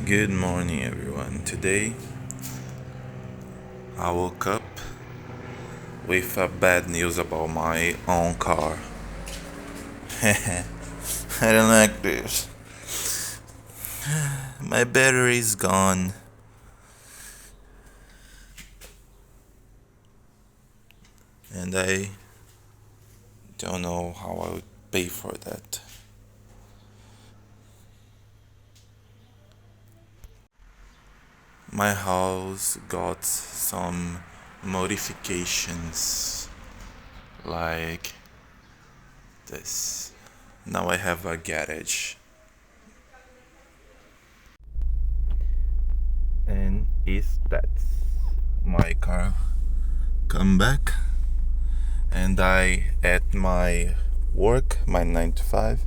Good morning, everyone. Today I woke up with a bad news about my own car. I don't like this. My battery is gone, and I don't know how I would pay for that. My house got some modifications like this. Now I have a garage. And is that my car come back, and I at my work, my 9 to 5,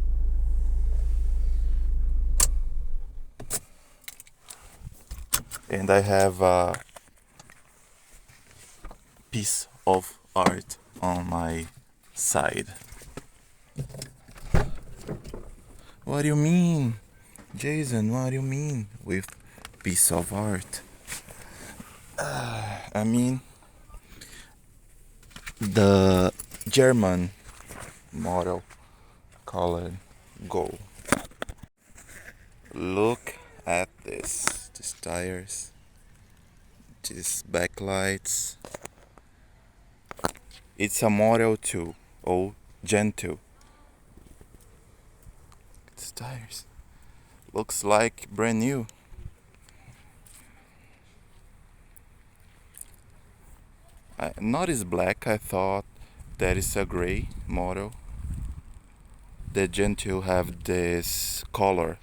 and I have a piece of art on my side. What do you mean, Jason? What do you mean with piece of art? I mean the German model called Gol. Look at this. These tires, these backlights. It's a Model 2 or Gen 2. These tires looks like brand new. Not is black. I thought that is a gray model. The Gen 2 have this color,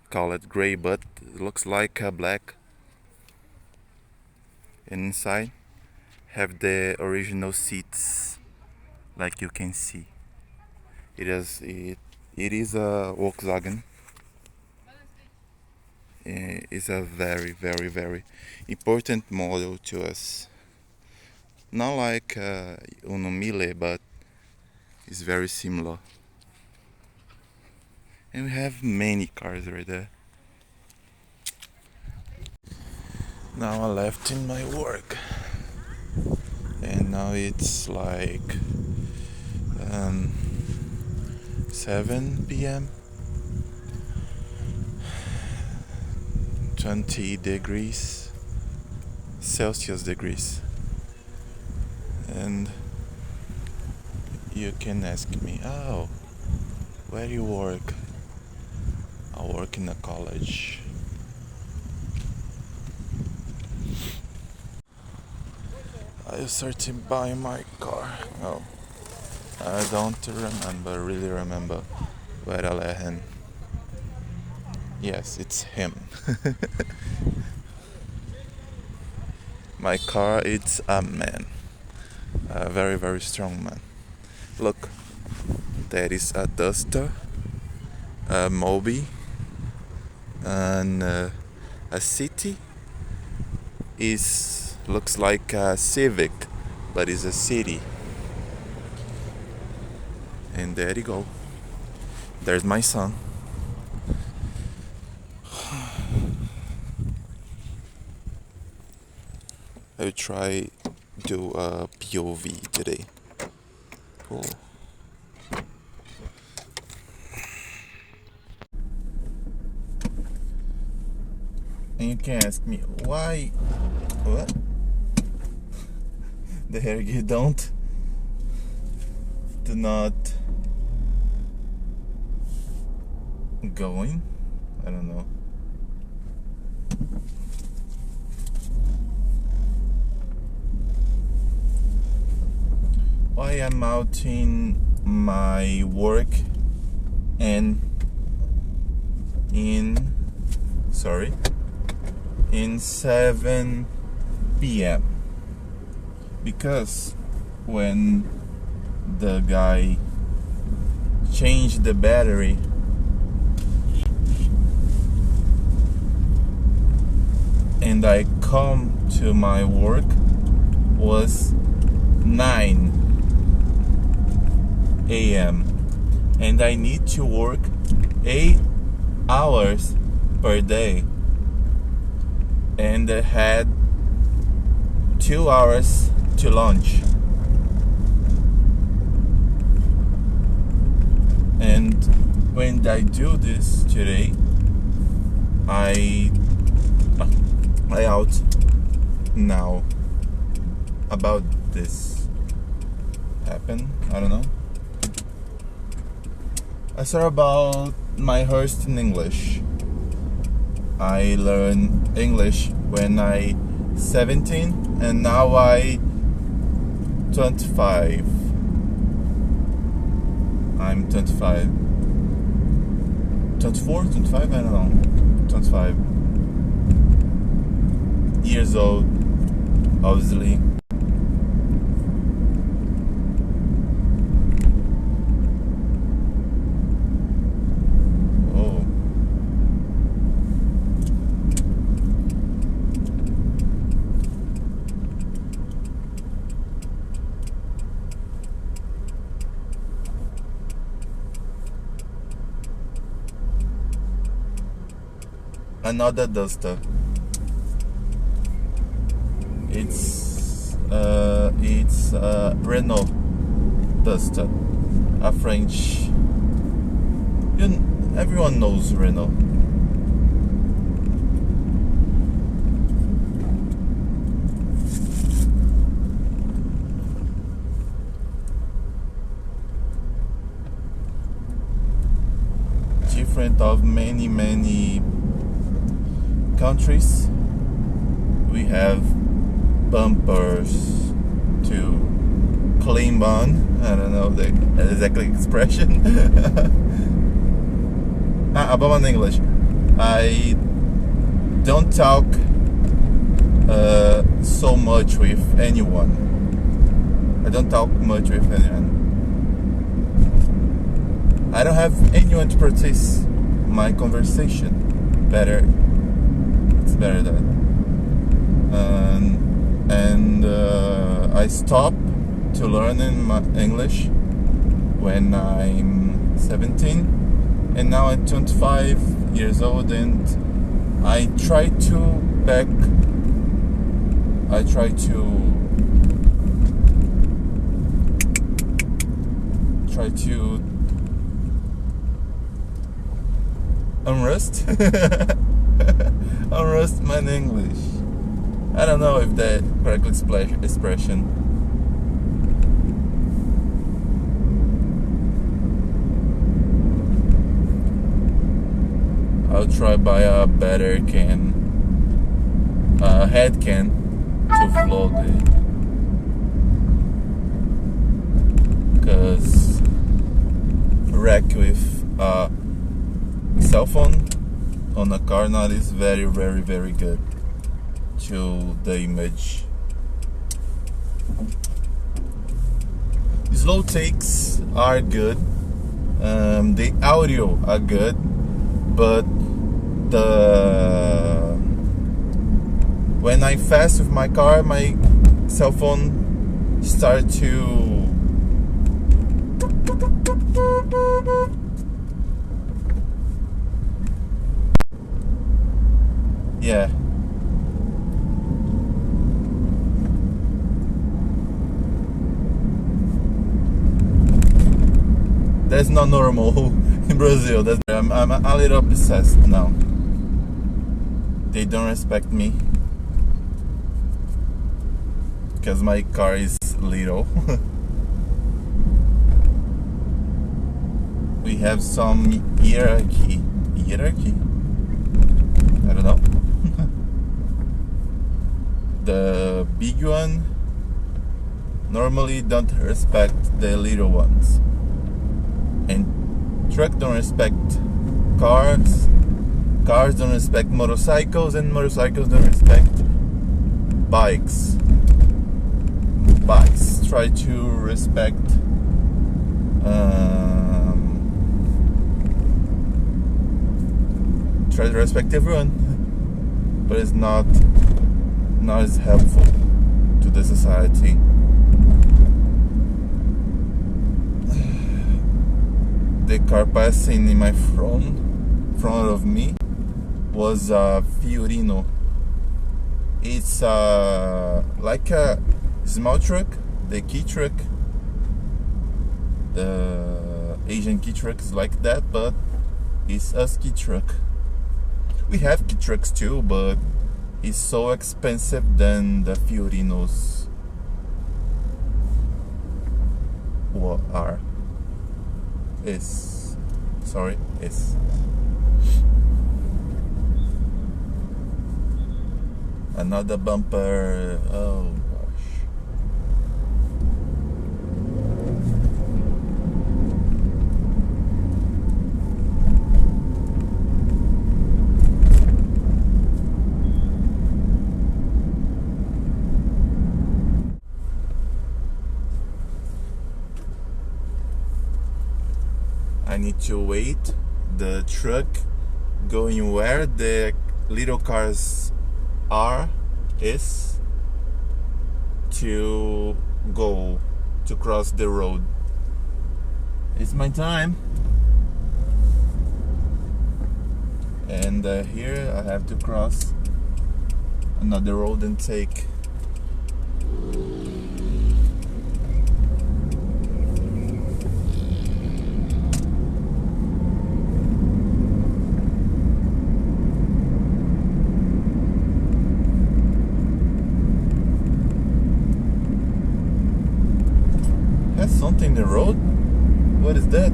call it gray, but it looks like a black. And inside have the original seats, like you can see. It is a Volkswagen. It's a very, very, very important model to us. Not like Uno Mille, but it's very similar. And we have many cars right there. Now I left in my work, and now it's like 7 p.m. 20 degrees Celsius degrees, and you can ask me, oh, where do you work? I work in a college. I started to buy my car. Oh, I don't really remember where I let him. Yes, it's him. My car, it's a man. A very, very strong man. Look, there is a Duster, a Moby, and a City. Looks like a Civic, but it's a City. And there you go. There's my son. I'll try do a POV today. Cool. And you can ask me why. What? The hair you do not going. I don't know. Why I'm out in my work and in 7 p.m. because when the guy changed the battery, and I come to my work was 9 a.m. and I need to work 8 hours per day, and I had 2 hours to lunch. And when I do this today, I out now about this happen. I don't know. I start about my first in English. I learned English when I 17 and now I 25. I'm 25. 24, 25, I don't know. 25 years old, obviously. Oh. Another duster. It's Renault duster, a French. Everyone knows Renault. Different of many countries. We have bumpers to climb on. I don't know the exact expression. About in English, I don't talk so much with anyone. I don't talk much with anyone. I don't have anyone to practice my conversation better. It's better that. And I stopped to learn in my English when I'm 17, and now I'm 25 years old, and I try to unrust my English. I don't know if that correct expression. I'll try buy a better head can to float it, cause wreck with a cell phone on a car not is very good to the image. Slow takes are good, the audio are good, but when I fast with my car, my cell phone start to yeah. That's not normal in Brazil. I'm a little obsessed now. They don't respect me because my car is little. We have some hierarchy. I don't know. The big one normally don't respect the little ones, and truck don't respect cars don't respect motorcycles, and motorcycles don't respect bikes try to respect everyone, but it's not as helpful to the society. The car passing in my front of me was a Fiorino. It's like a small truck, the key truck. The Asian key truck is like that, but it's a key truck. We have key trucks too, but it's so expensive than the Fiorinos are. Is another bumper. Oh gosh. I need to wait the truck going where the little cars is to go to cross the road. It's my time, and here I have to cross another road and take. Something in the road? What is that?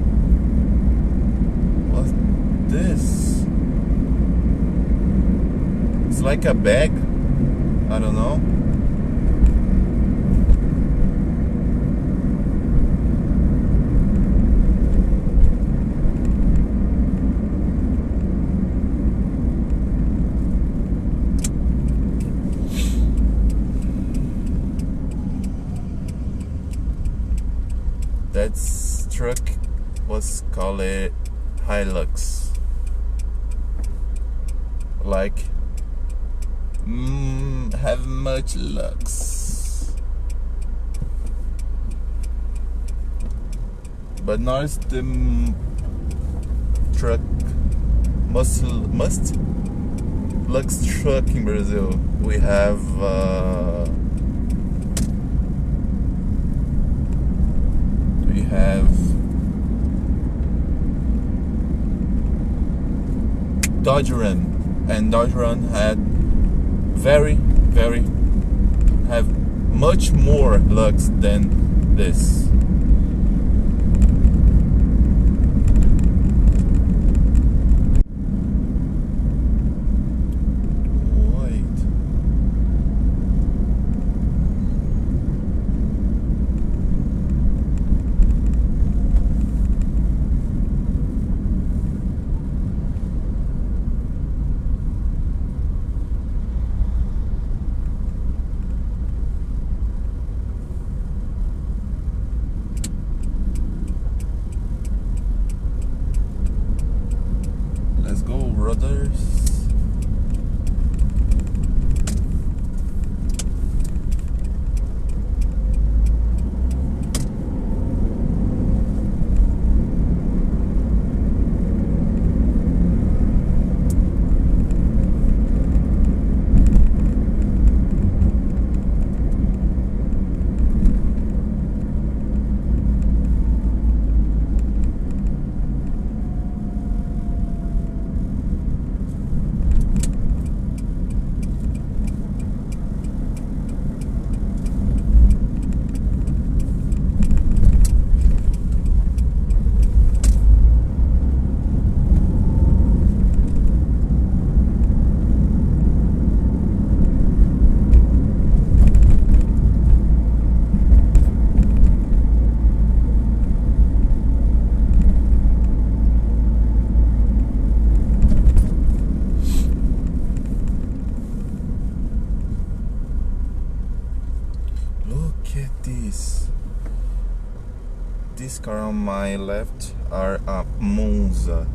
What's this? It's like a bag. I don't know. That truck was called Hilux. Like, have much lux, but not the truck must lux truck in Brazil. We have. We have Dodge Ram, and Dodge Ram had have much more lux than this. Let's go, brothers. This car on my left are a Monza.